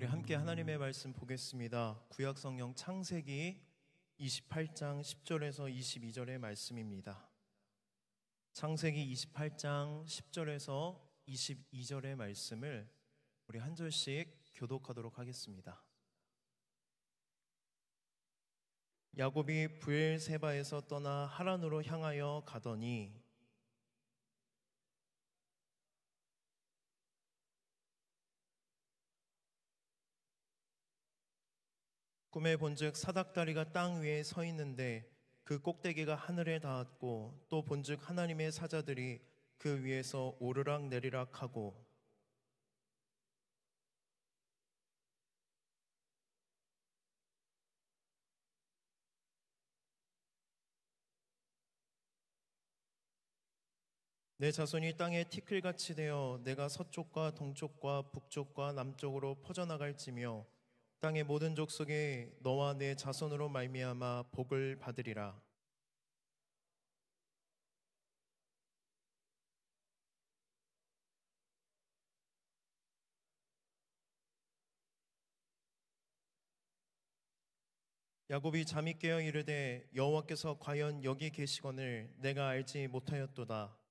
우리 함께 하나님의 말씀 보겠습니다. 구약 성경 창세기 28장 10절에서 22절의 말씀입니다. 창세기 28장 10절에서 22절의 말씀을 우리 한 절씩 교독하도록 하겠습니다. 야곱이 브엘세바에서 떠나 하란으로 향하여 가더니 꿈에 본즉 사닥다리가 땅 위에 서 있는데 그 꼭대기가 하늘에 닿았고 또 본즉 하나님의 사자들이 그 위에서 오르락 내리락 하고 내 자손이 땅에 티끌같이 되어 내가 서쪽과 동쪽과 북쪽과 남쪽으로 퍼져나갈지며 땅의 모든 족속이 너와 내 자손으로 말미암아 복을 받으리라. 야곱이 잠이 깨어 이르되 여호와께서 과연 여기 계시거늘 내가 알지 못하였도다.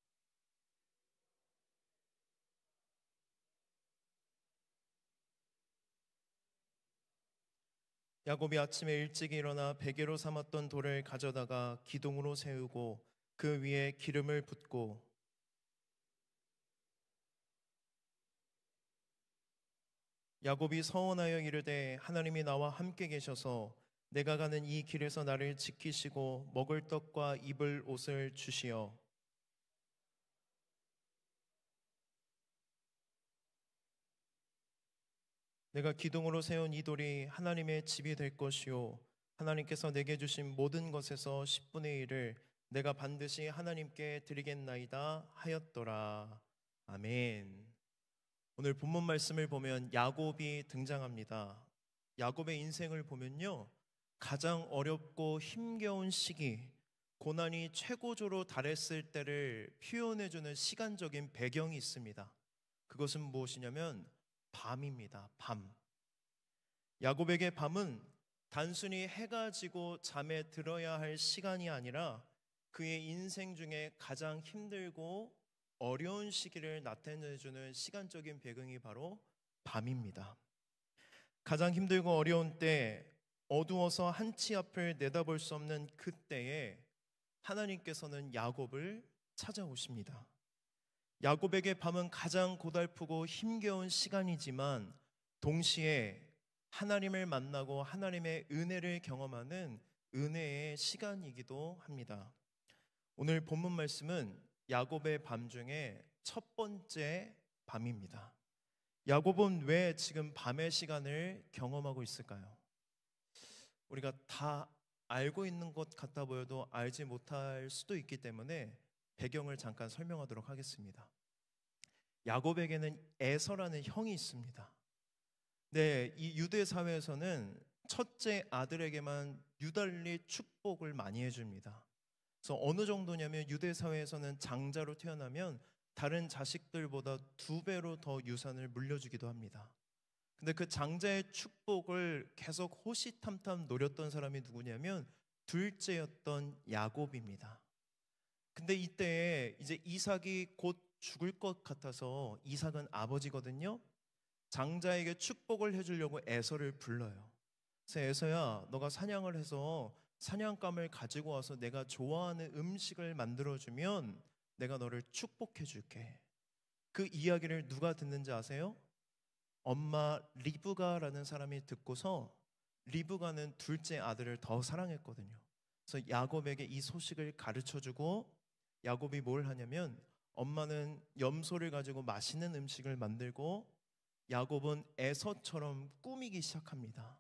야곱이 아침에 일찍 일어나 베개로 삼았던 돌을 가져다가 기둥으로 세우고 그 위에 기름을 붓고 야곱이 서원하여 이르되 하나님이 나와 함께 계셔서 내가 가는 이 길에서 나를 지키시고 먹을 떡과 입을 옷을 주시어 내가 기둥으로 세운 이 돌이 하나님의 집이 될 것이요 하나님께서 내게 주신 모든 것에서 10분의 1을 내가 반드시 하나님께 드리겠나이다 하였더라. 아멘. 오늘 본문 말씀을 보면 야곱이 등장합니다. 야곱의 인생을 보면요, 가장 어렵고 힘겨운 시기, 고난이 최고조로 달했을 때를 표현해주는 시간적인 배경이 있습니다. 그것은 무엇이냐면 밤입니다. 밤. 야곱에게 밤은 단순히 해가 지고 잠에 들어야 할 시간이 아니라 그의 인생 중에 가장 힘들고 어려운 시기를 나타내주는 시간적인 배경이 바로 밤입니다. 가장 힘들고 어려운 때, 어두워서 한치 앞을 내다볼 수 없는 그때에 하나님께서는 야곱을 찾아오십니다. 야곱에게 밤은 가장 고달프고 힘겨운 시간이지만 동시에 하나님을 만나고 하나님의 은혜를 경험하는 은혜의 시간이기도 합니다. 오늘 본문 말씀은 야곱의 밤 중에 첫 번째 밤입니다. 야곱은 왜 지금 밤의 시간을 경험하고 있을까요? 우리가 다 알고 있는 것 같아 보여도 알지 못할 수도 있기 때문에 배경을 잠깐 설명하도록 하겠습니다. 야곱에게는 에서라는 형이 있습니다. 네, 이 유대 사회에서는 첫째 아들에게만 유달리 축복을 많이 해줍니다. 그래서 어느 정도냐면 유대 사회에서는 장자로 태어나면 다른 자식들보다 2배로 더 유산을 물려주기도 합니다. 근데 그 장자의 축복을 계속 호시탐탐 노렸던 사람이 누구냐면 둘째였던 야곱입니다. 근데 이때에 이제 이삭이 곧 죽을 것 같아서, 이삭은 아버지거든요. 장자에게 축복을 해주려고 에서를 불러요. 그래서 에서야, 너가 사냥을 해서 사냥감을 가지고 와서 내가 좋아하는 음식을 만들어주면 내가 너를 축복해 줄게. 그 이야기를 누가 듣는지 아세요? 엄마 리브가라는 사람이 듣고서 리브가는 둘째 아들을 더 사랑했거든요. 그래서 야곱에게 이 소식을 가르쳐주고 야곱이 뭘 하냐면 엄마는 염소를 가지고 맛있는 음식을 만들고 야곱은 에서처럼 꾸미기 시작합니다.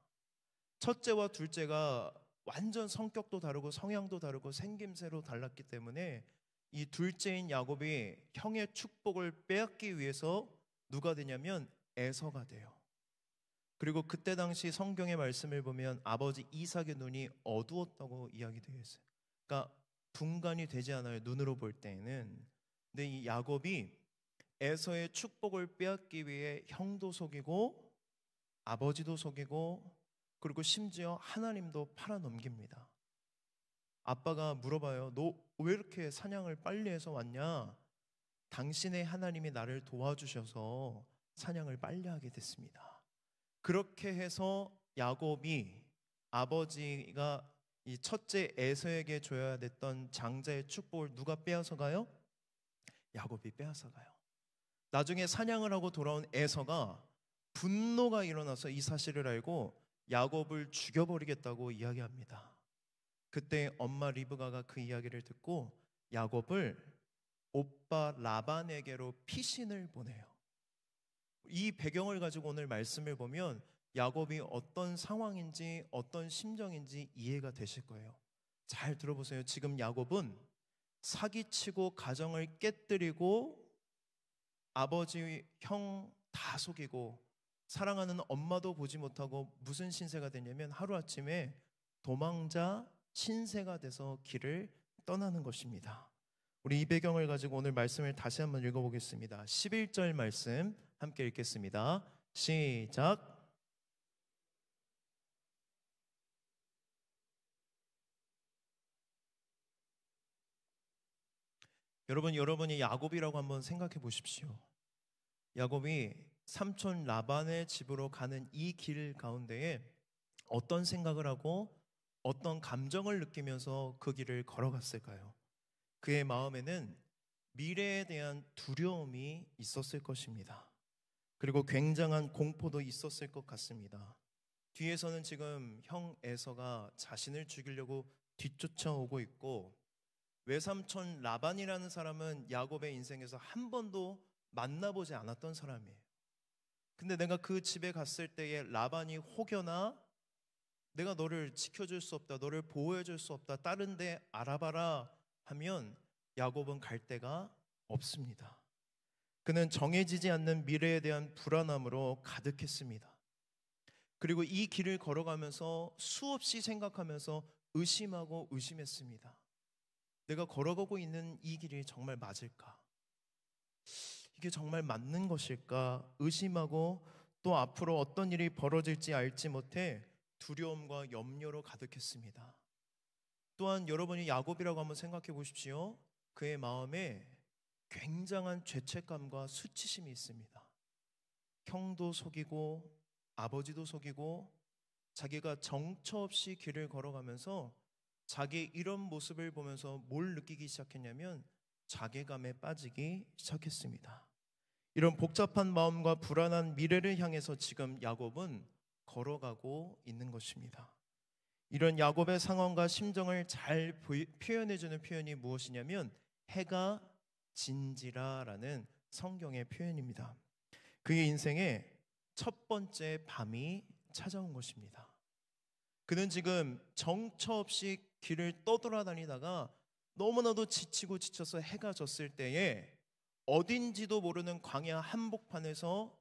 첫째와 둘째가 완전 성격도 다르고 성향도 다르고 생김새로 달랐기 때문에 이 둘째인 야곱이 형의 축복을 빼앗기 위해서 누가 되냐면 에서가 돼요. 그리고 그때 당시 성경의 말씀을 보면 아버지 이삭의 눈이 어두웠다고 이야기되어 있어요. 그러니까 분간이 되지 않아요, 눈으로 볼 때는. 근데 이 야곱이 에서의 축복을 빼앗기 위해 형도 속이고 아버지도 속이고 그리고 심지어 하나님도 팔아넘깁니다. 아빠가 물어봐요. 너 왜 이렇게 사냥을 빨리 해서 왔냐? 당신의 하나님이 나를 도와주셔서 사냥을 빨리 하게 됐습니다. 그렇게 해서 야곱이 아버지가 이 첫째 에서에게 줘야 됐던 장자의 축복을 누가 빼앗아 가요? 야곱이 빼앗아 가요. 나중에 사냥을 하고 돌아온 에서가 분노가 일어나서 이 사실을 알고 야곱을 죽여버리겠다고 이야기합니다. 그때 엄마 리브가가 그 이야기를 듣고 야곱을 오빠 라반에게로 피신을 보내요. 이 배경을 가지고 오늘 말씀을 보면 야곱이 어떤 상황인지 어떤 심정인지 이해가 되실 거예요. 잘 들어보세요. 지금 야곱은 사기치고 가정을 깨뜨리고 아버지, 형 다 속이고 사랑하는 엄마도 보지 못하고 무슨 신세가 됐냐면 하루아침에 도망자 신세가 돼서 길을 떠나는 것입니다. 우리 이 배경을 가지고 오늘 말씀을 다시 한번 읽어보겠습니다. 11절 말씀 함께 읽겠습니다. 시작. 여러분이 야곱이라고 한번 생각해 보십시오. 야곱이 삼촌 라반의 집으로 가는 이 길 가운데에 어떤 생각을 하고 어떤 감정을 느끼면서 그 길을 걸어갔을까요? 그의 마음에는 미래에 대한 두려움이 있었을 것입니다. 그리고 굉장한 공포도 있었을 것 같습니다. 뒤에서는 지금 형 에서가 자신을 죽이려고 뒤쫓아오고 있고 외삼촌 라반이라는 사람은 야곱의 인생에서 한 번도 만나보지 않았던 사람이에요. 근데 내가 그 집에 갔을 때에 라반이 혹여나 내가 너를 지켜줄 수 없다, 너를 보호해줄 수 없다, 다른 데 알아봐라 하면 야곱은 갈 데가 없습니다. 그는 정해지지 않는 미래에 대한 불안함으로 가득했습니다. 그리고 이 길을 걸어가면서 수없이 생각하면서 의심하고 의심했습니다. 내가 걸어가고 있는 이 길이 정말 맞을까? 이게 정말 맞는 것일까? 의심하고 또 앞으로 어떤 일이 벌어질지 알지 못해 두려움과 염려로 가득했습니다. 또한 여러분이 야곱이라고 한번 생각해 보십시오. 그의 마음에 굉장한 죄책감과 수치심이 있습니다. 형도 속이고 아버지도 속이고 자기가 정처 없이 길을 걸어가면서 자기의 이런 모습을 보면서 뭘 느끼기 시작했냐면 자괴감에 빠지기 시작했습니다. 이런 복잡한 마음과 불안한 미래를 향해서 지금 야곱은 걸어가고 있는 것입니다. 이런 야곱의 상황과 심정을 잘 표현해주는 표현이 무엇이냐면 해가 진지라라는 성경의 표현입니다. 그의 인생에 첫 번째 밤이 찾아온 것입니다. 그는 지금 정처 없이 길을 떠돌아다니다가 너무나도 지치고 지쳐서 해가 졌을 때에 어딘지도 모르는 광야 한복판에서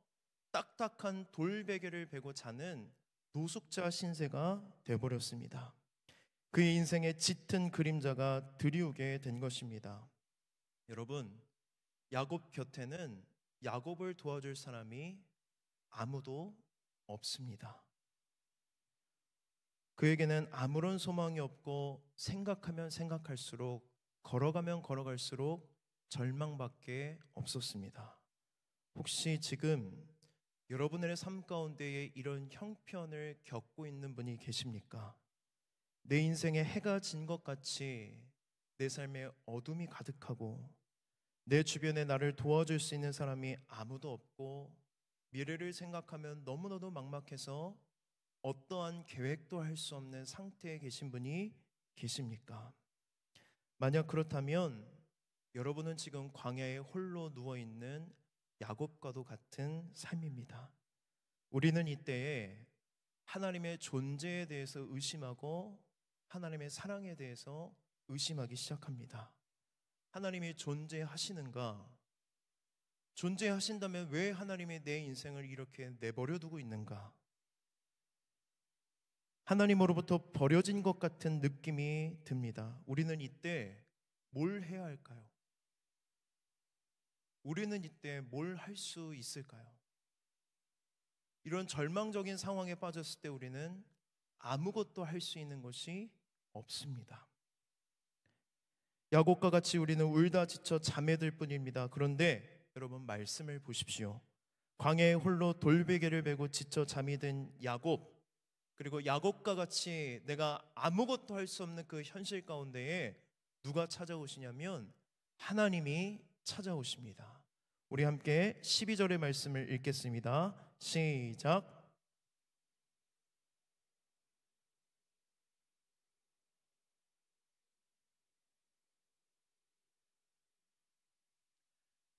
딱딱한 돌베개를 베고 자는 노숙자 신세가 되어버렸습니다. 그의 인생의 짙은 그림자가 드리우게 된 것입니다. 여러분, 야곱 곁에는 야곱을 도와줄 사람이 아무도 없습니다. 그에게는 아무런 소망이 없고 생각하면 생각할수록 걸어가면 걸어갈수록 절망밖에 없었습니다. 혹시 지금 여러분의 삶 가운데에 이런 형편을 겪고 있는 분이 계십니까? 내 인생에 해가 진 것 같이 내 삶에 어둠이 가득하고 내 주변에 나를 도와줄 수 있는 사람이 아무도 없고 미래를 생각하면 너무나도 막막해서 어떠한 계획도 할 수 없는 상태에 계신 분이 계십니까? 만약 그렇다면 여러분은 지금 광야에 홀로 누워있는 야곱과도 같은 삶입니다. 우리는 이때에 하나님의 존재에 대해서 의심하고 하나님의 사랑에 대해서 의심하기 시작합니다. 하나님이 존재하시는가? 존재하신다면 왜 하나님이 내 인생을 이렇게 내버려 두고 있는가? 하나님으로부터 버려진 것 같은 느낌이 듭니다. 우리는 이때 뭘 해야 할까요? 우리는 이때 뭘 할 수 있을까요? 이런 절망적인 상황에 빠졌을 때 우리는 아무것도 할 수 있는 것이 없습니다. 야곱과 같이 우리는 울다 지쳐 잠에 들 뿐입니다. 그런데 여러분 말씀을 보십시오. 광야에 홀로 돌베개를 메고 지쳐 잠이 든 야곱, 그리고 야곱과 같이 내가 아무것도 할 수 없는 그 현실 가운데에 누가 찾아오시냐면 하나님이 찾아오십니다. 우리 함께 12절의 말씀을 읽겠습니다. 시작.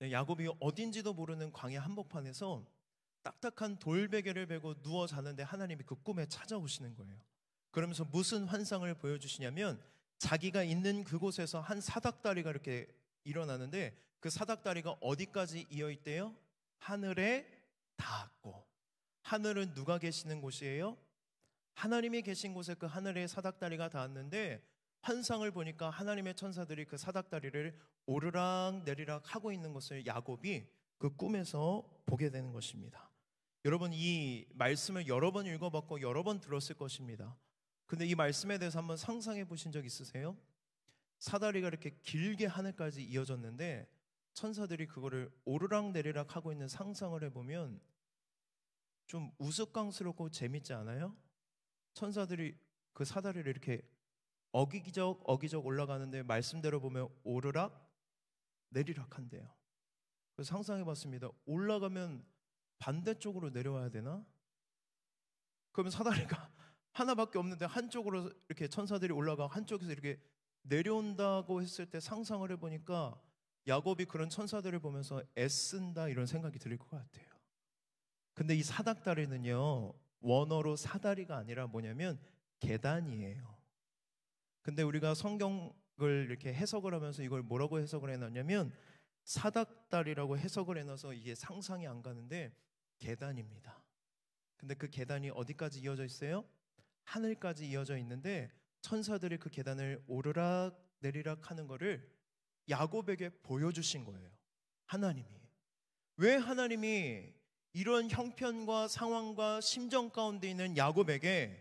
야곱이 어딘지도 모르는 광야 한복판에서 딱딱한 돌베개를 베고 누워 자는데 하나님이 그 꿈에 찾아오시는 거예요. 그러면서 무슨 환상을 보여주시냐면 자기가 있는 그곳에서 한 사닥다리가 이렇게 일어나는데 그 사닥다리가 어디까지 이어 있대요? 하늘에 닿았고. 하늘은 누가 계시는 곳이에요? 하나님이 계신 곳에 그 하늘에 사닥다리가 닿았는데 환상을 보니까 하나님의 천사들이 그 사닥다리를 오르락 내리락 하고 있는 것을 야곱이 그 꿈에서 보게 되는 것입니다. 여러분 이 말씀을 여러 번 읽어봤고 여러 번 들었을 것입니다. 근데 이 말씀에 대해서 한번 상상해 보신 적 있으세요? 사다리가 이렇게 길게 하늘까지 이어졌는데 천사들이 그거를 오르락 내리락 하고 있는 상상을 해보면 좀 우스꽝스럽고 재밌지 않아요? 천사들이 그 사다리를 이렇게 어기적 올라가는데 말씀대로 보면 오르락 내리락 한대요. 그래서 상상해 봤습니다. 올라가면 반대쪽으로 내려와야 되나? 그러면 사다리가 하나밖에 없는데 한쪽으로 이렇게 천사들이 올라가 한쪽에서 이렇게 내려온다고 했을 때 상상을 해보니까 야곱이 그런 천사들을 보면서 애쓴다 이런 생각이 들 것 같아요. 근데 이 사닥다리는요 원어로 사다리가 아니라 뭐냐면 계단이에요. 근데 우리가 성경을 이렇게 해석을 하면서 이걸 뭐라고 해석을 해놨냐면 사닥다리라고 해석을 해놔서 이게 상상이 안 가는데 계단입니다. 근데 그 계단이 어디까지 이어져 있어요? 하늘까지 이어져 있는데 천사들이 그 계단을 오르락 내리락 하는 거를 야곱에게 보여주신 거예요. 하나님이. 왜 하나님이 이런 형편과 상황과 심정 가운데 있는 야곱에게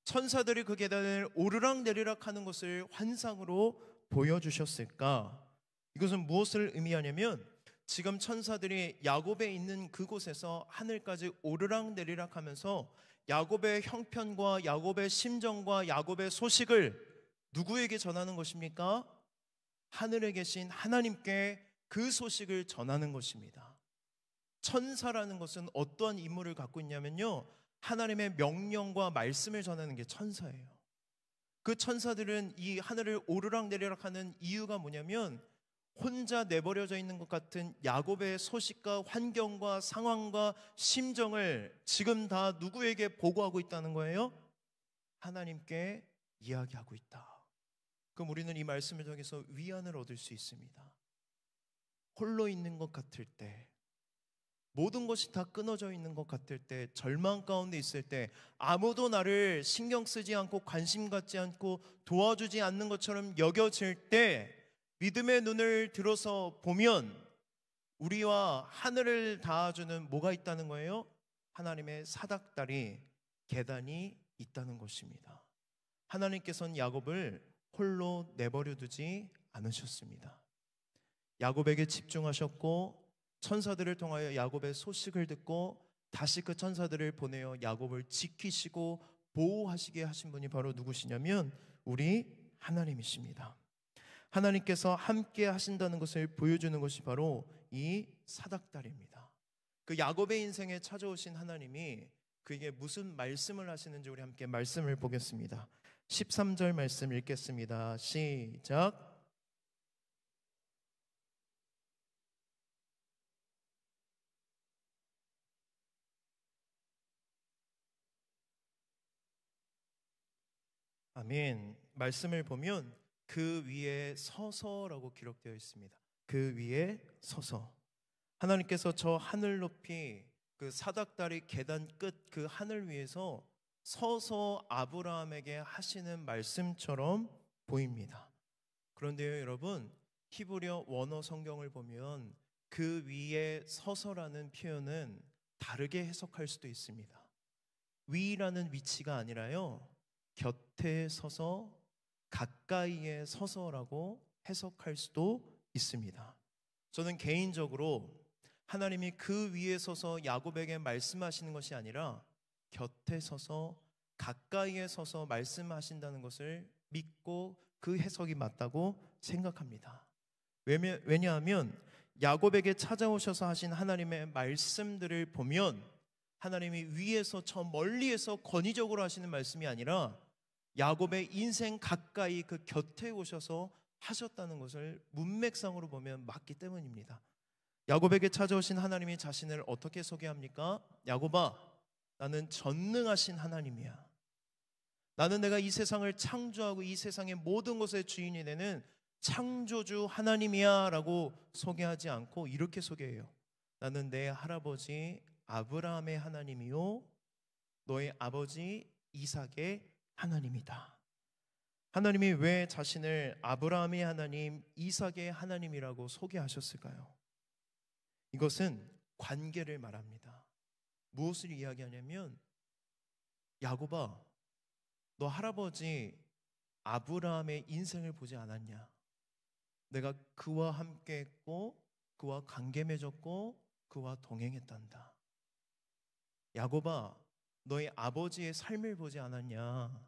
천사들이 그 계단을 오르락 내리락 하는 것을 환상으로 보여주셨을까? 이것은 무엇을 의미하냐면 지금 천사들이 야곱에 있는 그곳에서 하늘까지 오르락 내리락 하면서 야곱의 형편과 야곱의 심정과 야곱의 소식을 누구에게 전하는 것입니까? 하늘에 계신 하나님께 그 소식을 전하는 것입니다. 천사라는 것은 어떠한 임무를 갖고 있냐면요 하나님의 명령과 말씀을 전하는 게 천사예요. 그 천사들은 이 하늘을 오르락 내리락 하는 이유가 뭐냐면 혼자 내버려져 있는 것 같은 야곱의 소식과 환경과 상황과 심정을 지금 다 누구에게 보고하고 있다는 거예요? 하나님께 이야기하고 있다. 그럼 우리는 이 말씀을 통해서 위안을 얻을 수 있습니다. 홀로 있는 것 같을 때, 모든 것이 다 끊어져 있는 것 같을 때, 절망 가운데 있을 때, 아무도 나를 신경 쓰지 않고 관심 갖지 않고 도와주지 않는 것처럼 여겨질 때 믿음의 눈을 들어서 보면 우리와 하늘을 닿아주는 뭐가 있다는 거예요? 하나님의 사닥다리, 계단이 있다는 것입니다. 하나님께서는 야곱을 홀로 내버려 두지 않으셨습니다. 야곱에게 집중하셨고 천사들을 통하여 야곱의 소식을 듣고 다시 그 천사들을 보내어 야곱을 지키시고 보호하시게 하신 분이 바로 누구시냐면 우리 하나님이십니다. 하나님께서 함께 하신다는 것을 보여주는 것이 바로 이 사닥다리입니다. 그 야곱의 인생에 찾아오신 하나님이 그에게 무슨 말씀을 하시는지 우리 함께 말씀을 보겠습니다. 13절 말씀 읽겠습니다. 시작. 아멘. 말씀을 보면 그 위에 서서라고 기록되어 있습니다. 그 위에 서서. 하나님께서 저 하늘 높이 그 사닥다리 계단 끝 그 하늘 위에서 서서 아브라함에게 하시는 말씀처럼 보입니다. 그런데요 여러분, 히브리어 원어 성경을 보면 그 위에 서서라는 표현은 다르게 해석할 수도 있습니다. 위라는 위치가 아니라요, 곁에 서서, 가까이에 서서라고 해석할 수도 있습니다. 저는 개인적으로 하나님이 그 위에 서서 야곱에게 말씀하시는 것이 아니라 곁에 서서, 가까이에 서서 말씀하신다는 것을 믿고 그 해석이 맞다고 생각합니다. 왜냐하면 야곱에게 찾아오셔서 하신 하나님의 말씀들을 보면 하나님이 위에서 저 멀리에서 권위적으로 하시는 말씀이 아니라 야곱의 인생 가까이 그 곁에 오셔서 하셨다는 것을 문맥상으로 보면 맞기 때문입니다. 야곱에게 찾아오신 하나님이 자신을 어떻게 소개합니까? 야곱아, 나는 전능하신 하나님이야. 나는 내가 이 세상을 창조하고 이 세상의 모든 것의 주인이 되는 창조주 하나님이야 라고 소개하지 않고 이렇게 소개해요. 나는 내 할아버지 아브라함의 하나님이요 너의 아버지 이삭의 하나님이다. 하나님이 왜 자신을 아브라함의 하나님, 이삭의 하나님이라고 소개하셨을까요? 이것은 관계를 말합니다. 무엇을 이야기하냐면, 야곱아, 너 할아버지 아브라함의 인생을 보지 않았냐? 내가 그와 함께 했고 그와 관계 맺었고 그와 동행했단다. 야곱아, 너의 아버지의 삶을 보지 않았냐?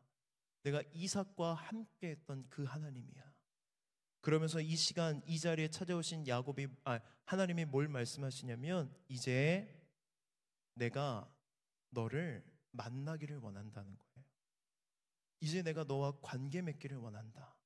내가 이삭과 함께 했던 그 하나님이야. 그러면서 이 시간 이 자리에 찾아오신 하나님이 뭘 말씀하시냐면, 이제 내가 너를 만나기를 원한다는 거예요. 이제 내가 너와 관계 맺기를 원한다.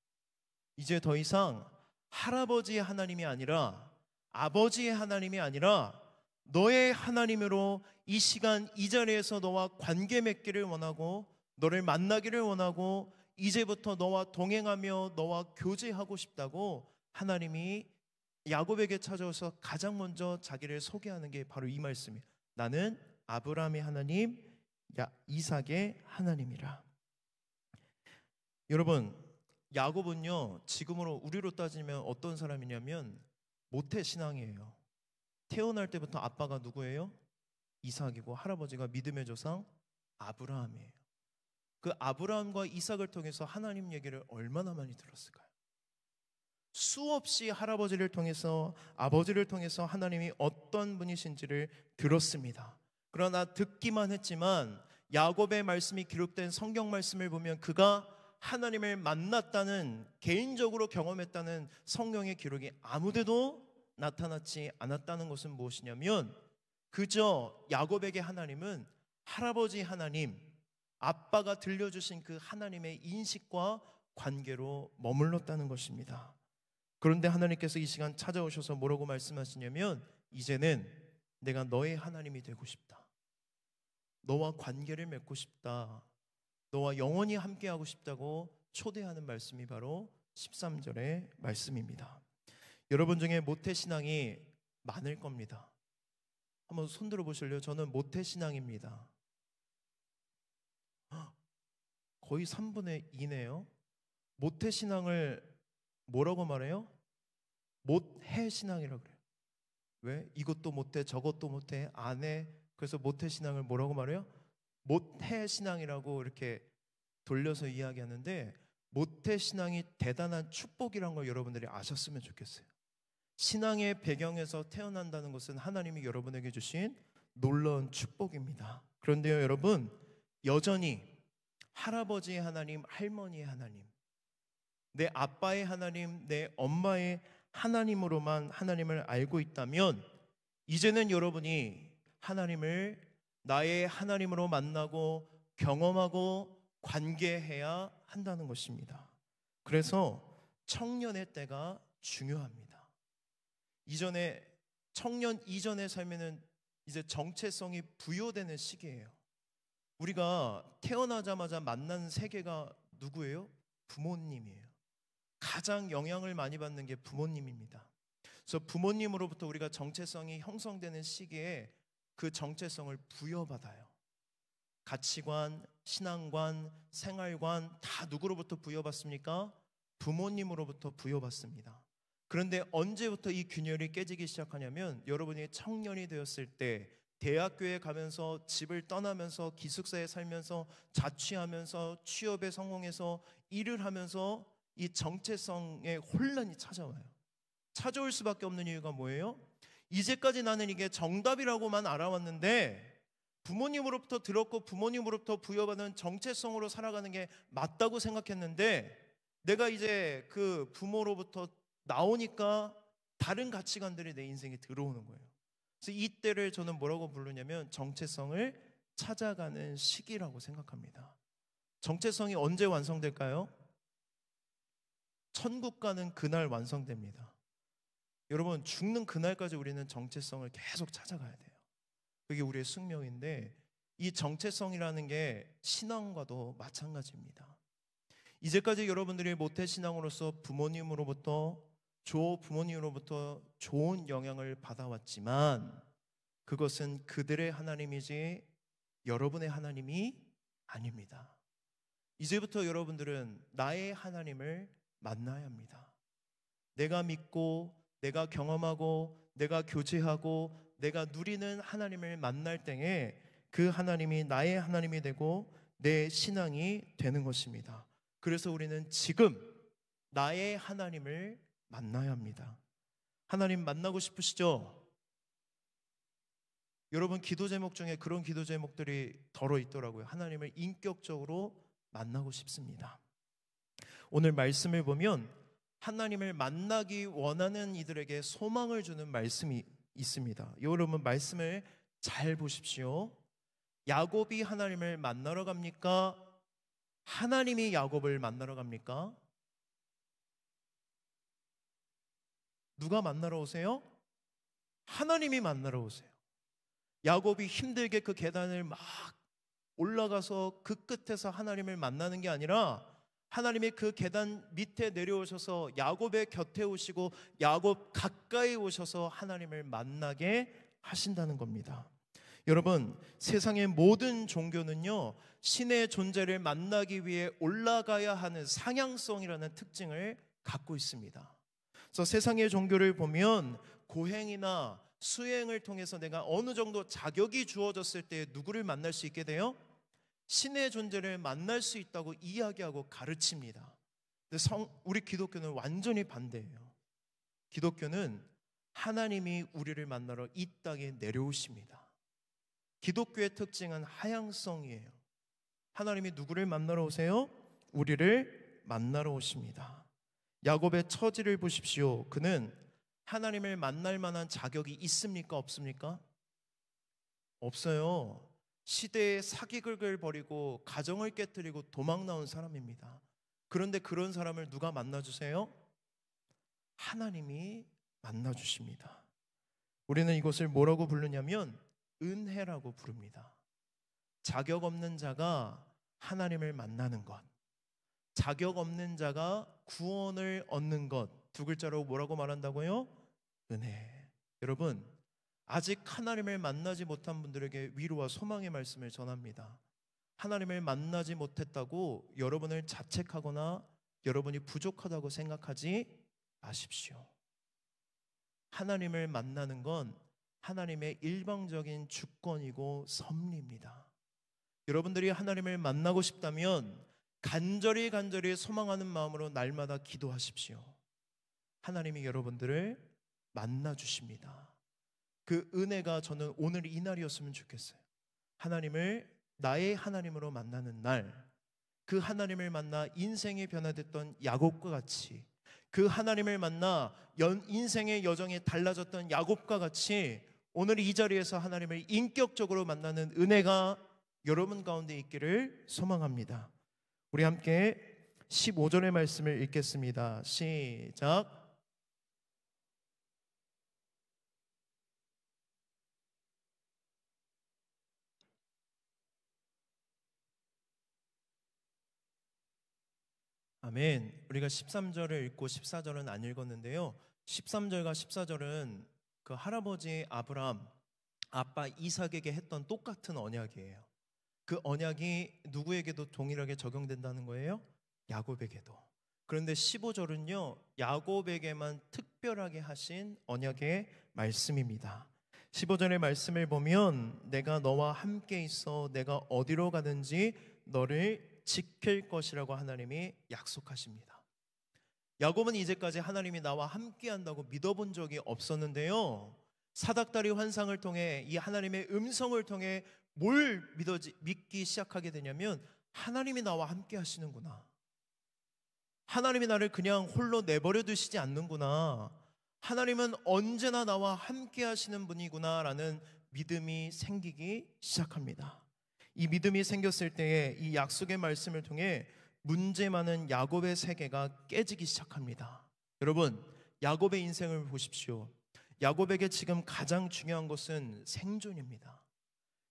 이제 더 이상 할아버지의 하나님이 아니라, 아버지의 하나님이 아니라 너의 하나님으로 이 시간 이 자리에서 너와 관계 맺기를 원하고 너를 만나기를 원하고 이제부터 너와 동행하며 너와 교제하고 싶다고 하나님이 야곱에게 찾아와서 가장 먼저 자기를 소개하는 게 바로 이 말씀이에요. 나는 아브라함의 하나님, 이삭의 하나님이라. 여러분, 야곱은요, 지금으로 우리로 따지면 어떤 사람이냐면 모태신앙이에요. 태어날 때부터 아빠가 누구예요? 이삭이고 할아버지가 믿음의 조상 아브라함이에요. 그 아브라함과 이삭을 통해서 하나님 얘기를 얼마나 많이 들었을까요? 수없이 할아버지를 통해서, 아버지를 통해서 하나님이 어떤 분이신지를 들었습니다. 그러나 듣기만 했지만 야곱의 말씀이 기록된 성경 말씀을 보면 그가 하나님을 만났다는, 개인적으로 경험했다는 성경의 기록이 아무데도 나타나지 않았다는 것은 무엇이냐면, 그저 야곱에게 하나님은 할아버지 하나님, 아빠가 들려주신 그 하나님의 인식과 관계로 머물렀다는 것입니다. 그런데 하나님께서 이 시간 찾아오셔서 뭐라고 말씀하시냐면, 이제는 내가 너의 하나님이 되고 싶다. 너와 관계를 맺고 싶다. 너와 영원히 함께하고 싶다고 초대하는 말씀이 바로 13절의 말씀입니다. 여러분 중에 모태신앙이 많을 겁니다. 한번 손 들어 보실래요? 저는 모태신앙입니다. 거의 3분의 2네요. 모태신앙을 뭐라고 말해요? 못해신앙이라고 그래요. 왜? 이것도 못해, 저것도 못해, 안 해. 그래서 모태신앙을 뭐라고 말해요? 모태신앙이라고 이렇게 돌려서 이야기하는데, 모태신앙이 대단한 축복이라는 걸 여러분들이 아셨으면 좋겠어요. 신앙의 배경에서 태어난다는 것은 하나님이 여러분에게 주신 놀라운 축복입니다. 그런데요, 여러분, 여전히 할아버지의 하나님, 할머니의 하나님, 내 아빠의 하나님, 내 엄마의 하나님으로만 하나님을 알고 있다면, 이제는 여러분이 하나님을 나의 하나님으로 만나고 경험하고 관계해야 한다는 것입니다. 그래서 청년의 때가 중요합니다. 청년 이전의 삶에는 이제 정체성이 부여되는 시기예요. 우리가 태어나자마자 만난 세계가 누구예요? 부모님이에요. 가장 영향을 많이 받는 게 부모님입니다. 그래서 부모님으로부터 우리가 정체성이 형성되는 시기에 그 정체성을 부여받아요. 가치관, 신앙관, 생활관 다 누구로부터 부여받습니까? 부모님으로부터 부여받습니다. 그런데 언제부터 이 균열이 깨지기 시작하냐면, 여러분이 청년이 되었을 때, 대학교에 가면서 집을 떠나면서 기숙사에 살면서 자취하면서 취업에 성공해서 일을 하면서 이 정체성의 혼란이 찾아와요. 찾아올 수밖에 없는 이유가 뭐예요? 이제까지 나는 이게 정답이라고만 알아왔는데 부모님으로부터 들었고 부모님으로부터 부여받은 정체성으로 살아가는 게 맞다고 생각했는데 내가 이제 그 부모로부터 나오니까 다른 가치관들이 내 인생에 들어오는 거예요. 그래서 이때를 저는 뭐라고 부르냐면 정체성을 찾아가는 시기라고 생각합니다. 정체성이 언제 완성될까요? 천국 가는 그날 완성됩니다. 여러분, 죽는 그날까지 우리는 정체성을 계속 찾아가야 돼요. 그게 우리의 숙명인데 이 정체성이라는 게 신앙과도 마찬가지입니다. 이제까지 여러분들이 모태신앙으로서 부모님으로부터 좋은 영향을 받아왔지만 그것은 그들의 하나님이지 여러분의 하나님이 아닙니다. 이제부터 여러분들은 나의 하나님을 만나야 합니다. 내가 믿고 내가 경험하고 내가 교제하고 내가 누리는 하나님을 만날 때에 그 하나님이 나의 하나님이 되고 내 신앙이 되는 것입니다. 그래서 우리는 지금 나의 하나님을 만나야 합니다. 하나님 만나고 싶으시죠? 여러분 기도 제목 중에 그런 기도 제목들이 덜어 있더라고요. 하나님을 인격적으로 만나고 싶습니다. 오늘 말씀을 보면 하나님을 만나기 원하는 이들에게 소망을 주는 말씀이 있습니다. 여러분 말씀을 잘 보십시오. 야곱이 하나님을 만나러 갑니까? 하나님이 야곱을 만나러 갑니까? 누가 만나러 오세요? 하나님이 만나러 오세요. 야곱이 힘들게 그 계단을 막 올라가서 그 끝에서 하나님을 만나는 게 아니라 하나님이 그 계단 밑에 내려오셔서 야곱의 곁에 오시고 야곱 가까이 오셔서 하나님을 만나게 하신다는 겁니다. 여러분, 세상의 모든 종교는요, 신의 존재를 만나기 위해 올라가야 하는 상향성이라는 특징을 갖고 있습니다. 그래서 세상의 종교를 보면 고행이나 수행을 통해서 내가 어느 정도 자격이 주어졌을 때 누구를 만날 수 있게 돼요? 신의 존재를 만날 수 있다고 이야기하고 가르칩니다. 근데 우리 기독교는 완전히 반대예요. 기독교는 하나님이 우리를 만나러 이 땅에 내려오십니다. 기독교의 특징은 하향성이에요. 하나님이 누구를 만나러 오세요? 우리를 만나러 오십니다. 야곱의 처지를 보십시오. 그는 하나님을 만날 만한 자격이 있습니까? 없습니까? 없어요. 시대의 사기극을 벌이고 가정을 깨뜨리고 도망 나온 사람입니다. 그런데 그런 사람을 누가 만나주세요? 하나님이 만나주십니다. 우리는 이것을 뭐라고 부르냐면 은혜라고 부릅니다. 자격 없는 자가 하나님을 만나는 것, 자격 없는 자가 구원을 얻는 것, 두 글자로 뭐라고 말한다고요? 은혜. 여러분, 아직 하나님을 만나지 못한 분들에게 위로와 소망의 말씀을 전합니다. 하나님을 만나지 못했다고 여러분을 자책하거나 여러분이 부족하다고 생각하지 마십시오. 하나님을 만나는 건 하나님의 일방적인 주권이고 섭리입니다. 여러분들이 하나님을 만나고 싶다면 간절히 소망하는 마음으로 날마다 기도하십시오. 하나님이 여러분들을 만나주십니다. 그 은혜가 저는 오늘 이 날이었으면 좋겠어요. 하나님을 나의 하나님으로 만나는 날, 그 하나님을 만나 인생이 변화됐던 야곱과 같이, 그 하나님을 만나 인생의 여정이 달라졌던 야곱과 같이 오늘 이 자리에서 하나님을 인격적으로 만나는 은혜가 여러분 가운데 있기를 소망합니다. 우리 함께 15절의 말씀을 읽겠습니다. 시작. 아멘. 우리가 13절을 읽고 14절은 안 읽었는데요. 13절과 14절은 그 할아버지 아브람, 아빠 이삭에게 했던 똑같은 언약이에요. 그 언약이 누구에게도 동일하게 적용된다는 거예요? 야곱에게도. 그런데 15절은요, 야곱에게만 특별하게 하신 언약의 말씀입니다. 15절의 말씀을 보면 내가 너와 함께 있어 내가 어디로 가든지 너를 지킬 것이라고 하나님이 약속하십니다. 야곱은 이제까지 하나님이 나와 함께 한다고 믿어본 적이 없었는데요, 사닥다리 환상을 통해 이 하나님의 음성을 통해 뭘 믿기 시작하게 되냐면, 하나님이 나와 함께 하시는구나, 하나님이 나를 그냥 홀로 내버려 두시지 않는구나, 하나님은 언제나 나와 함께 하시는 분이구나 라는 믿음이 생기기 시작합니다. 이 믿음이 생겼을 때에 이 약속의 말씀을 통해 문제 많은 야곱의 세계가 깨지기 시작합니다. 여러분, 야곱의 인생을 보십시오. 야곱에게 지금 가장 중요한 것은 생존입니다.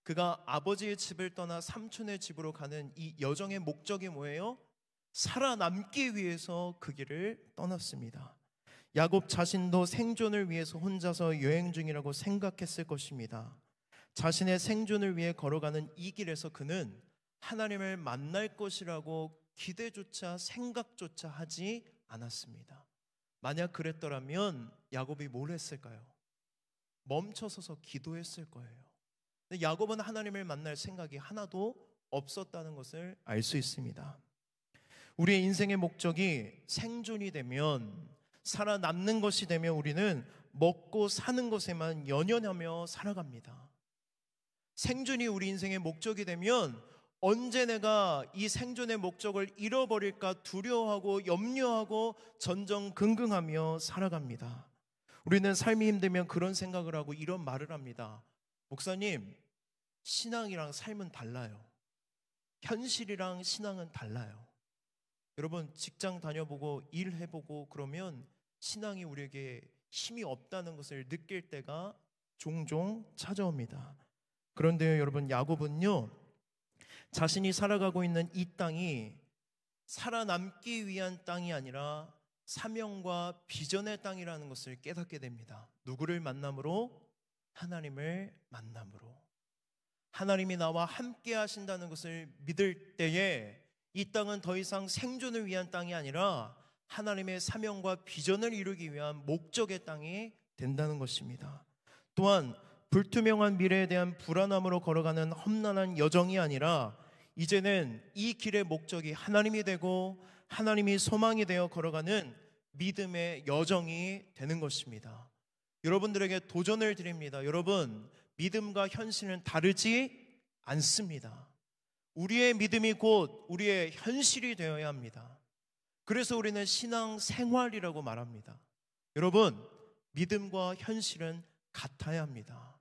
그가 아버지의 집을 떠나 삼촌의 집으로 가는 이 여정의 목적이 뭐예요? 살아남기 위해서 그 길을 떠났습니다. 야곱 자신도 생존을 위해서 혼자서 여행 중이라고 생각했을 것입니다. 자신의 생존을 위해 걸어가는 이 길에서 그는 하나님을 만날 것이라고 기대조차 생각조차 하지 않았습니다. 만약 그랬더라면 야곱이 뭘 했을까요? 멈춰서서 기도했을 거예요. 근데 야곱은 하나님을 만날 생각이 하나도 없었다는 것을 알 수 있습니다. 우리의 인생의 목적이 생존이 되면, 살아남는 것이 되면 우리는 먹고 사는 것에만 연연하며 살아갑니다. 생존이 우리 인생의 목적이 되면 언제 내가 이 생존의 목적을 잃어버릴까 두려워하고 염려하고 전전긍긍하며 살아갑니다. 우리는 삶이 힘들면 그런 생각을 하고 이런 말을 합니다. 목사님, 신앙이랑 삶은 달라요. 현실이랑 신앙은 달라요. 여러분, 직장 다녀보고 일해보고 그러면 신앙이 우리에게 힘이 없다는 것을 느낄 때가 종종 찾아옵니다. 그런데 여러분, 야곱은요, 자신이 살아가고 있는 이 땅이 살아남기 위한 땅이 아니라 사명과 비전의 땅이라는 것을 깨닫게 됩니다. 누구를 만남으로? 하나님을 만남으로. 하나님이 나와 함께 하신다는 것을 믿을 때에 이 땅은 더 이상 생존을 위한 땅이 아니라 하나님의 사명과 비전을 이루기 위한 목적의 땅이 된다는 것입니다. 또한 불투명한 미래에 대한 불안함으로 걸어가는 험난한 여정이 아니라 이제는 이 길의 목적이 하나님이 되고 하나님이 소망이 되어 걸어가는 믿음의 여정이 되는 것입니다. 여러분들에게 도전을 드립니다. 여러분, 믿음과 현실은 다르지 않습니다. 우리의 믿음이 곧 우리의 현실이 되어야 합니다. 그래서 우리는 신앙 생활이라고 말합니다. 여러분, 믿음과 현실은 같아야 합니다.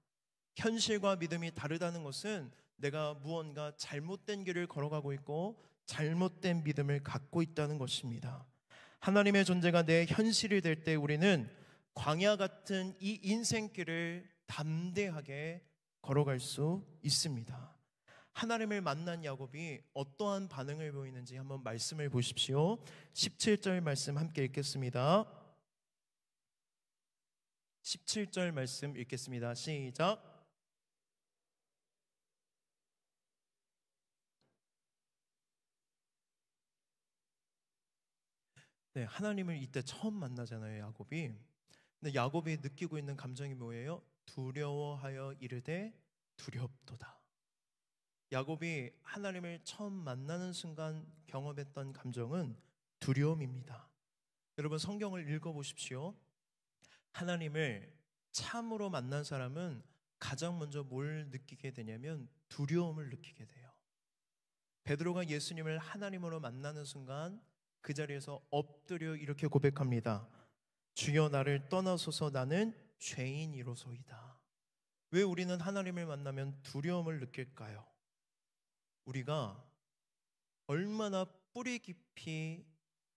현실과 믿음이 다르다는 것은 내가 무언가 잘못된 길을 걸어가고 있고 잘못된 믿음을 갖고 있다는 것입니다. 하나님의 존재가 내 현실이 될 때 우리는 광야 같은 이 인생길을 담대하게 걸어갈 수 있습니다. 하나님을 만난 야곱이 어떠한 반응을 보이는지 한번 말씀을 보십시오. 17절 말씀 함께 읽겠습니다. 17절 말씀 읽겠습니다. 시작. 네, 하나님을 이때 처음 만나잖아요, 야곱이. 근데 야곱이 느끼고 있는 감정이 뭐예요? 두려워하여 이르되 두렵도다. 야곱이 하나님을 처음 만나는 순간 경험했던 감정은 두려움입니다. 여러분, 성경을 읽어보십시오. 하나님을 참으로 만난 사람은 가장 먼저 뭘 느끼게 되냐면 두려움을 느끼게 돼요. 베드로가 예수님을 하나님으로 만나는 순간 그 자리에서 엎드려 이렇게 고백합니다. 주여, 나를 떠나소서, 나는 죄인이로소이다. 왜 우리는 하나님을 만나면 두려움을 느낄까요? 우리가 얼마나 뿌리 깊이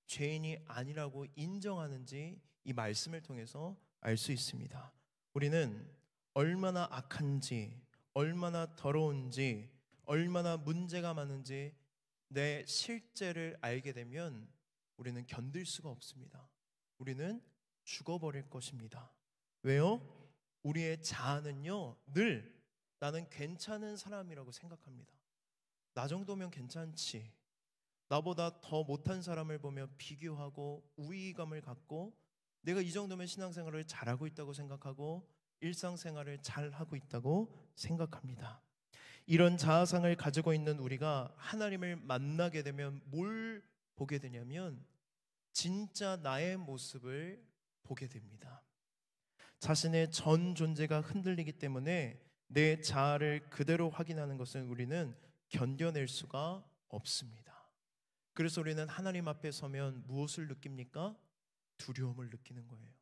죄인이 아니라고 인정하는지 이 말씀을 통해서 알 수 있습니다. 우리는 얼마나 악한지, 얼마나 더러운지, 얼마나 문제가 많은지 내 실제를 알게 되면 우리는 견딜 수가 없습니다. 우리는 죽어버릴 것입니다. 왜요? 우리의 자아는요, 늘 나는 괜찮은 사람이라고 생각합니다. 나 정도면 괜찮지. 나보다 더 못한 사람을 보며 비교하고 우위감을 갖고 내가 이 정도면 신앙생활을 잘하고 있다고 생각하고 일상생활을 잘 하고 있다고 생각합니다. 이런 자아상을 가지고 있는 우리가 하나님을 만나게 되면 뭘 보게 되냐면 진짜 나의 모습을 보게 됩니다. 자신의 전 존재가 흔들리기 때문에 내 자아를 그대로 확인하는 것은 우리는 견뎌낼 수가 없습니다. 그래서 우리는 하나님 앞에 서면 무엇을 느낍니까? 두려움을 느끼는 거예요.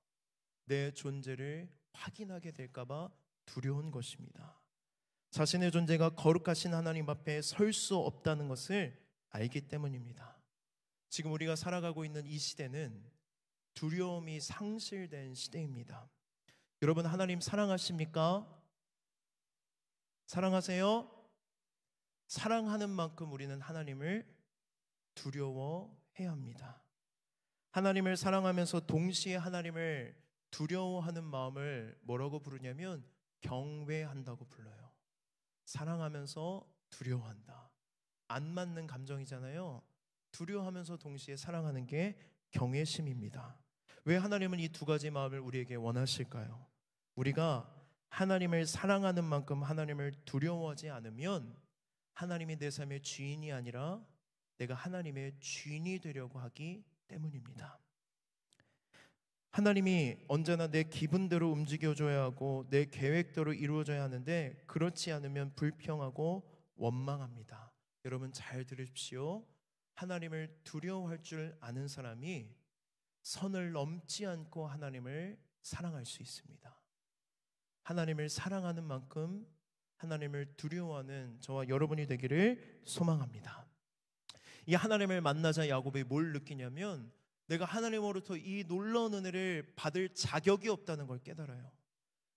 내 존재를 확인하게 될까봐 두려운 것입니다. 자신의 존재가 거룩하신 하나님 앞에 설 수 없다는 것을 알기 때문입니다. 지금 우리가 살아가고 있는 이 시대는 두려움이 상실된 시대입니다. 여러분, 하나님 사랑하십니까? 사랑하세요? 사랑하는 만큼 우리는 하나님을 두려워해야 합니다. 하나님을 사랑하면서 동시에 하나님을 두려워하는 마음을 뭐라고 부르냐면 경외한다고 불러요. 사랑하면서 두려워한다. 안 맞는 감정이잖아요. 두려워하면서 동시에 사랑하는 게 경외심입니다. 왜 하나님은 이 두 가지 마음을 우리에게 원하실까요? 우리가 하나님을 사랑하는 만큼 하나님을 두려워하지 않으면 하나님이 내 삶의 주인이 아니라 내가 하나님의 주인이 되려고 하기 때문입니다. 하나님이 언제나 내 기분대로 움직여줘야 하고 내 계획대로 이루어져야 하는데 그렇지 않으면 불평하고 원망합니다. 여러분 잘 들으십시오. 하나님을 두려워할 줄 아는 사람이 선을 넘지 않고 하나님을 사랑할 수 있습니다. 하나님을 사랑하는 만큼 하나님을 두려워하는 저와 여러분이 되기를 소망합니다. 이 하나님을 만나자 야곱이 뭘 느끼냐면 내가 하나님으로부터 이 놀라운 은혜를 받을 자격이 없다는 걸 깨달아요.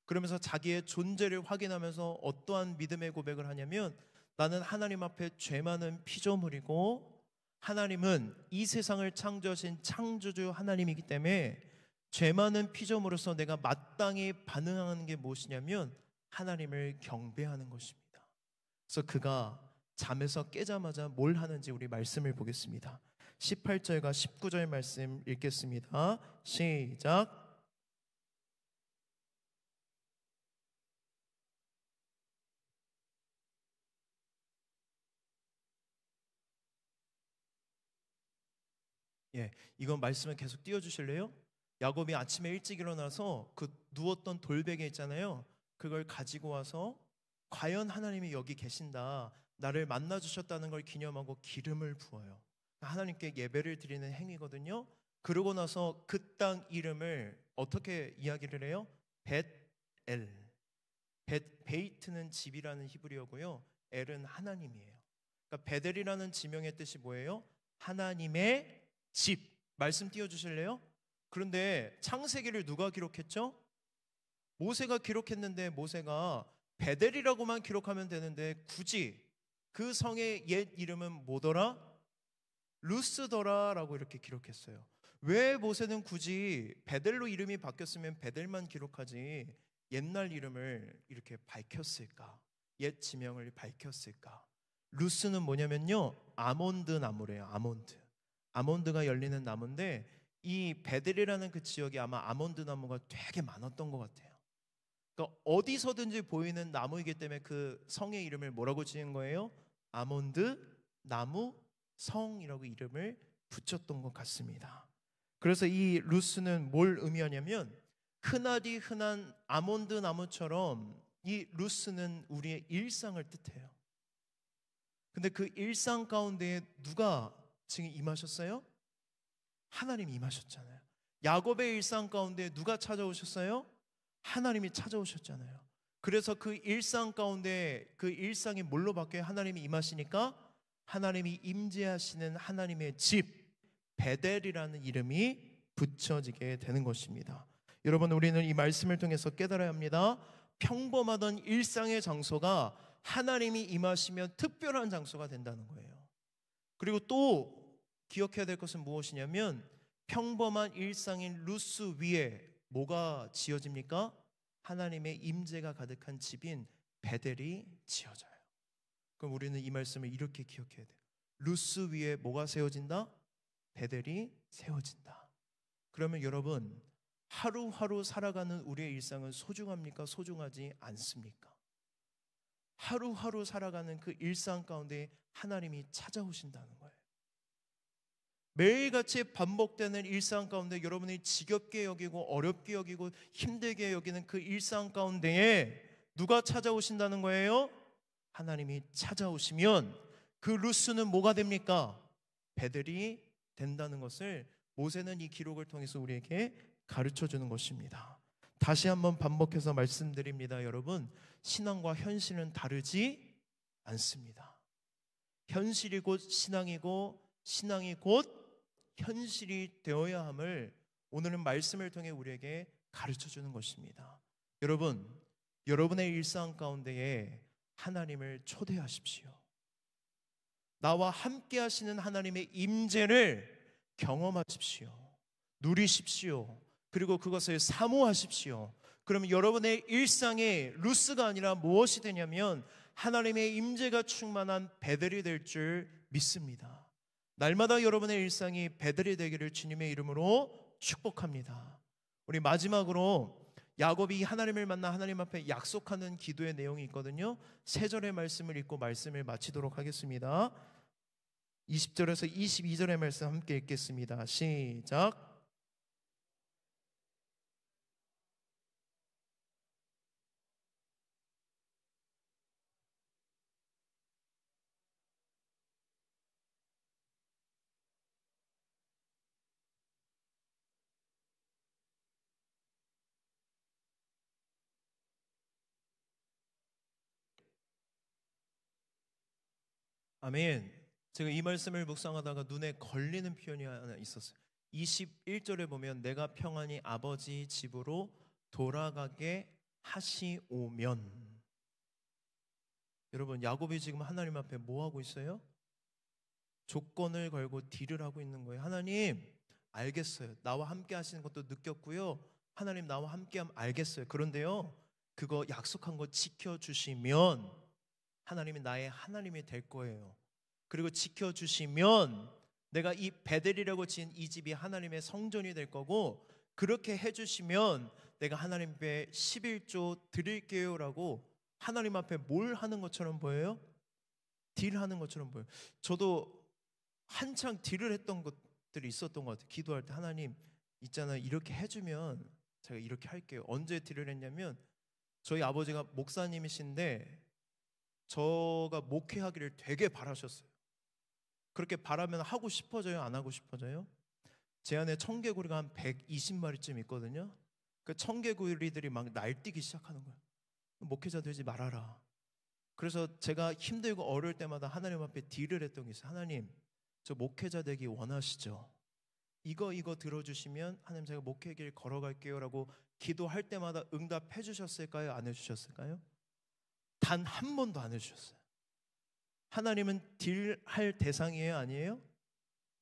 그러면서 자기의 존재를 확인하면서 어떠한 믿음의 고백을 하냐면 나는 하나님 앞에 죄 많은 피조물이고 하나님은 이 세상을 창조하신 창조주 하나님이기 때문에 죄 많은 피조물로서 내가 마땅히 반응하는 게 무엇이냐면 하나님을 경배하는 것입니다. 그래서 그가 잠에서 깨자마자 뭘 하는지 우리 말씀을 보겠습니다. 18절과 19절 말씀 읽겠습니다. 시작. 이건 말씀을 계속 띄워주실래요? 야곱이 아침에 일찍 일어나서 그 누웠던 돌베개 있잖아요. 그걸 가지고 와서 과연 하나님이 여기 계신다, 나를 만나주셨다는 걸 기념하고 기름을 부어요. 하나님께 예배를 드리는 행위거든요. 그러고 나서 그 땅 이름을 어떻게 이야기를 해요? 벳엘. 베이트는 집이라는 히브리어고요. 엘은 하나님이에요. 그러니까 베델이라는 지명의 뜻이 뭐예요? 하나님의 집. 말씀 띄워주실래요? 그런데 창세기를 누가 기록했죠? 모세가 기록했는데 모세가 베델이라고만 기록하면 되는데 굳이 그 성의 옛 이름은 뭐더라? 루스더라라고 이렇게 기록했어요. 왜 모세는 굳이 베델로 이름이 바뀌었으면 베델만 기록하지 옛날 이름을 이렇게 밝혔을까? 옛 지명을 밝혔을까? 루스는 뭐냐면요, 아몬드 나무래요. 아몬드가 열리는 나무인데 이 베델이라는 그 지역에 아마 아몬드 나무가 되게 많았던 것 같아요. 그러니까 어디서든지 보이는 나무이기 때문에 그 성의 이름을 뭐라고 지은 거예요? 아몬드 나무 성이라고 이름을 붙였던 것 같습니다. 그래서 이 루스는 뭘 의미하냐면 흔하디 흔한 아몬드 나무처럼 이 루스는 우리의 일상을 뜻해요. 근데 그 일상 가운데에 누가 지금 임하셨어요? 하나님이 임하셨잖아요. 야곱의 일상 가운데 누가 찾아오셨어요? 하나님이 찾아오셨잖아요. 그래서 그 일상 가운데 그 일상이 뭘로 바뀌어요? 하나님이 임하시니까 하나님이 임재하시는 하나님의 집 베델이라는 이름이 붙여지게 되는 것입니다. 여러분, 우리는 이 말씀을 통해서 깨달아야 합니다. 평범하던 일상의 장소가 하나님이 임하시면 특별한 장소가 된다는 거예요. 그리고 또 기억해야 될 것은 무엇이냐면 평범한 일상인 루스 위에 뭐가 지어집니까? 하나님의 임재가 가득한 집인 베델이 지어져요. 그럼 우리는 이 말씀을 이렇게 기억해야 돼요. 루스 위에 뭐가 세워진다? 베델이 세워진다. 그러면 여러분, 하루하루 살아가는 우리의 일상은 소중합니까? 소중하지 않습니까? 하루하루 살아가는 그 일상 가운데 하나님이 찾아오신다는 거예요. 매일같이 반복되는 일상 가운데 여러분이 지겹게 여기고 어렵게 여기고 힘들게 여기는 그 일상 가운데에 누가 찾아오신다는 거예요? 하나님이 찾아오시면 그 루스는 뭐가 됩니까? 베델이 된다는 것을 모세는 이 기록을 통해서 우리에게 가르쳐 주는 것입니다. 다시 한번 반복해서 말씀드립니다. 여러분, 신앙과 현실은 다르지 않습니다. 현실이 곧 신앙이고 신앙이 곧 현실이 되어야 함을 오늘은 말씀을 통해 우리에게 가르쳐 주는 것입니다. 여러분, 여러분의 일상 가운데에 하나님을 초대하십시오. 나와 함께 하시는 하나님의 임재를 경험하십시오. 누리십시오. 그리고 그것을 사모하십시오. 그러면 여러분의 일상에 루스가 아니라 무엇이 되냐면 하나님의 임재가 충만한 베델이 될 줄 믿습니다. 날마다 여러분의 일상이 베델이 되기를 주님의 이름으로 축복합니다. 우리 마지막으로 야곱이 하나님을 만나 하나님 앞에 약속하는 기도의 내용이 있거든요. 3절의 말씀을 읽고 말씀을 마치도록 하겠습니다. 20절에서 22절의 말씀 함께 읽겠습니다. 시작. 아멘. 제가 이 말씀을 묵상하다가 눈에 걸리는 표현이 하나 있었어요. 21절에 보면 내가 평안히 아버지 집으로 돌아가게 하시오면. 여러분, 야곱이 지금 하나님 앞에 뭐 하고 있어요? 조건을 걸고 딜을 하고 있는 거예요. 하나님, 알겠어요. 나와 함께 하시는 것도 느꼈고요. 하나님, 나와 함께 하면 알겠어요. 그런데요, 그거 약속한 거 지켜주시면 하나님이 나의 하나님이 될 거예요. 그리고 지켜주시면 내가 이 베델이라고 지은 이 집이 하나님의 성전이 될 거고, 그렇게 해주시면 내가 하나님 앞에 11조 드릴게요 라고 하나님 앞에 뭘 하는 것처럼 보여요? 딜하는 것처럼 보여요. 저도 한창 딜을 했던 것들이 있었던 것 같아요. 기도할 때 하나님 있잖아요, 이렇게 해주면 제가 이렇게 할게요. 언제 딜을 했냐면 저희 아버지가 목사님이신데 저가 목회하기를 되게 바라셨어요. 그렇게 바라면 하고 싶어져요? 안 하고 싶어져요? 제 안에 청개구리가 한 120마리쯤 있거든요. 그 청개구리들이 막 날뛰기 시작하는 거예요. 목회자 되지 말아라. 그래서 제가 힘들고 어려울 때마다 하나님 앞에 딜을 했던 게 있어요. 하나님, 저 목회자 되기 원하시죠? 이거 들어주시면 하나님 제가 목회 길 걸어갈게요 라고 기도할 때마다 응답해 주셨을까요? 안 해주셨을까요? 단 한 번도 안 해주셨어요. 하나님은 딜할 대상이에요? 아니에요?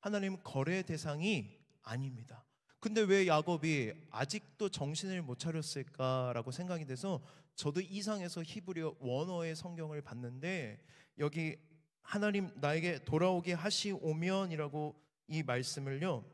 하나님은 거래 대상이 아닙니다. 근데 왜 야곱이 아직도 정신을 못 차렸을까라고 생각이 돼서 저도 이상해서 히브리어 원어의 성경을 봤는데 여기 하나님 나에게 돌아오게 하시오면이라고 이 말씀을요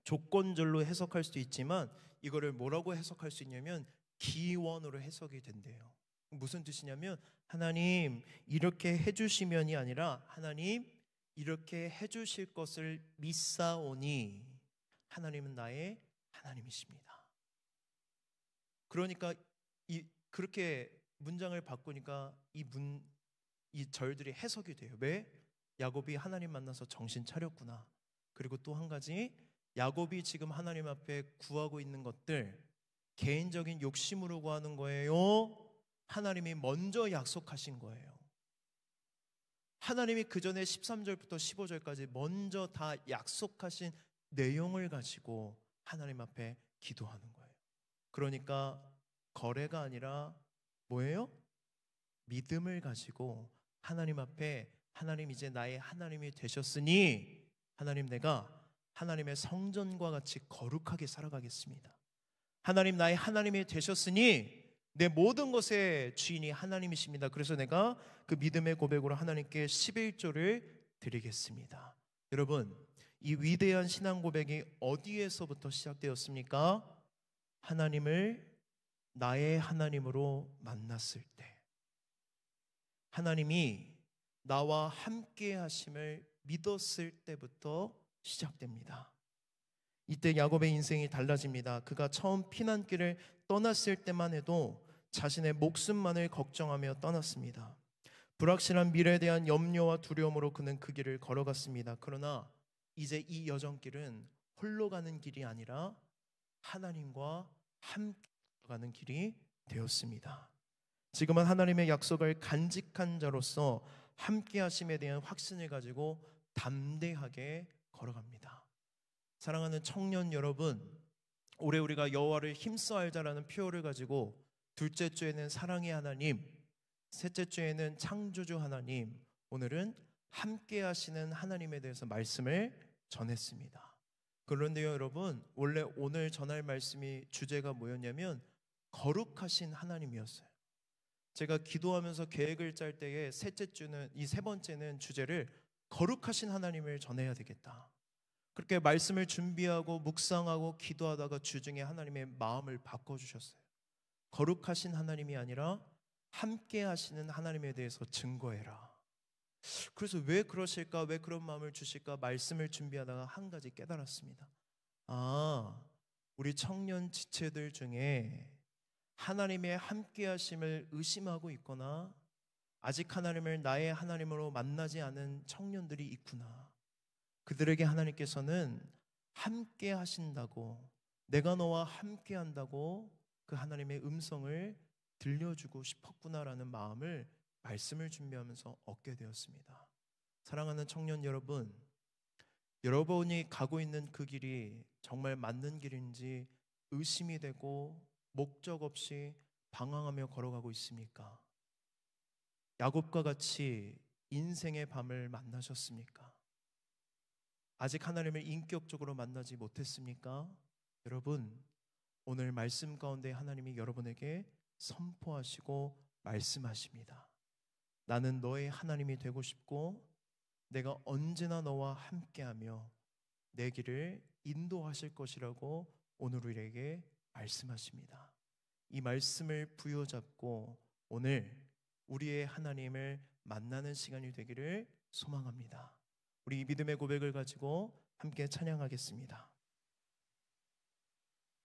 조건절로 해석할 수도 있지만 이거를 뭐라고 해석할 수 있냐면 기원으로 해석이 된대요. 무슨 뜻이냐면 하나님 이렇게 해주시면이 아니라 하나님 이렇게 해주실 것을 믿사오니 하나님은 나의 하나님이십니다. 그러니까 그렇게 문장을 바꾸니까 이 절들이 해석이 돼요. 왜? 야곱이 하나님 만나서 정신 차렸구나. 그리고 또 한 가지, 야곱이 지금 하나님 앞에 구하고 있는 것들 개인적인 욕심으로 구하는 거예요? 하나님이 먼저 약속하신 거예요. 하나님이 그 전에 13절부터 15절까지 먼저 다 약속하신 내용을 가지고 하나님 앞에 기도하는 거예요. 그러니까 거래가 아니라 뭐예요? 믿음을 가지고 하나님 앞에 하나님 이제 나의 하나님이 되셨으니 하나님 내가 하나님의 성전과 같이 거룩하게 살아가겠습니다. 하나님 나의 하나님이 되셨으니 내 모든 것의 주인이 하나님이십니다. 그래서 내가 그 믿음의 고백으로 하나님께 11조를 드리겠습니다. 여러분, 이 위대한 신앙 고백이 어디에서부터 시작되었습니까? 하나님을 나의 하나님으로 만났을 때, 하나님이 나와 함께 하심을 믿었을 때부터 시작됩니다. 이때 야곱의 인생이 달라집니다. 그가 처음 피난길을 떠났을 때만 해도 자신의 목숨만을 걱정하며 떠났습니다. 불확실한 미래에 대한 염려와 두려움으로 그는 그 길을 걸어갔습니다. 그러나 이제 이 여정길은 홀로 가는 길이 아니라 하나님과 함께 가는 길이 되었습니다. 지금은 하나님의 약속을 간직한 자로서 함께 하심에 대한 확신을 가지고 담대하게 걸어갑니다. 사랑하는 청년 여러분, 올해 우리가 여호와를 힘써 알자라는 표어를 가지고 둘째 주에는 사랑의 하나님, 셋째 주에는 창조주 하나님, 오늘은 함께 하시는 하나님에 대해서 말씀을 전했습니다. 그런데요 여러분, 원래 오늘 전할 말씀이 주제가 뭐였냐면 거룩하신 하나님이었어요. 제가 기도하면서 계획을 짤 때에 이 세 번째는 주제를 거룩하신 하나님을 전해야 되겠다. 그렇게 말씀을 준비하고 묵상하고 기도하다가 주중에 하나님의 마음을 바꿔주셨어요. 거룩하신 하나님이 아니라 함께 하시는 하나님에 대해서 증거해라. 그래서 왜 그러실까, 왜 그런 마음을 주실까 말씀을 준비하다가 한 가지 깨달았습니다. 우리 청년 지체들 중에 하나님의 함께 하심을 의심하고 있거나 아직 하나님을 나의 하나님으로 만나지 않은 청년들이 있구나. 그들에게 하나님께서는 함께 하신다고, 내가 너와 함께 한다고 그 하나님의 음성을 들려주고 싶었구나라는 마음을 말씀을 준비하면서 얻게 되었습니다. 사랑하는 청년 여러분, 여러분이 가고 있는 그 길이 정말 맞는 길인지 의심이 되고 목적 없이 방황하며 걸어가고 있습니까? 야곱과 같이 인생의 밤을 만나셨습니까? 아직 하나님을 인격적으로 만나지 못했습니까? 여러분, 오늘 말씀 가운데 하나님이 여러분에게 선포하시고 말씀하십니다. 나는 너의 하나님이 되고 싶고 내가 언제나 너와 함께하며 내 길을 인도하실 것이라고 오늘 우리에게 말씀하십니다. 이 말씀을 부여잡고 오늘 우리의 하나님을 만나는 시간이 되기를 소망합니다. 우리 이 믿음의 고백을 가지고 함께 찬양하겠습니다.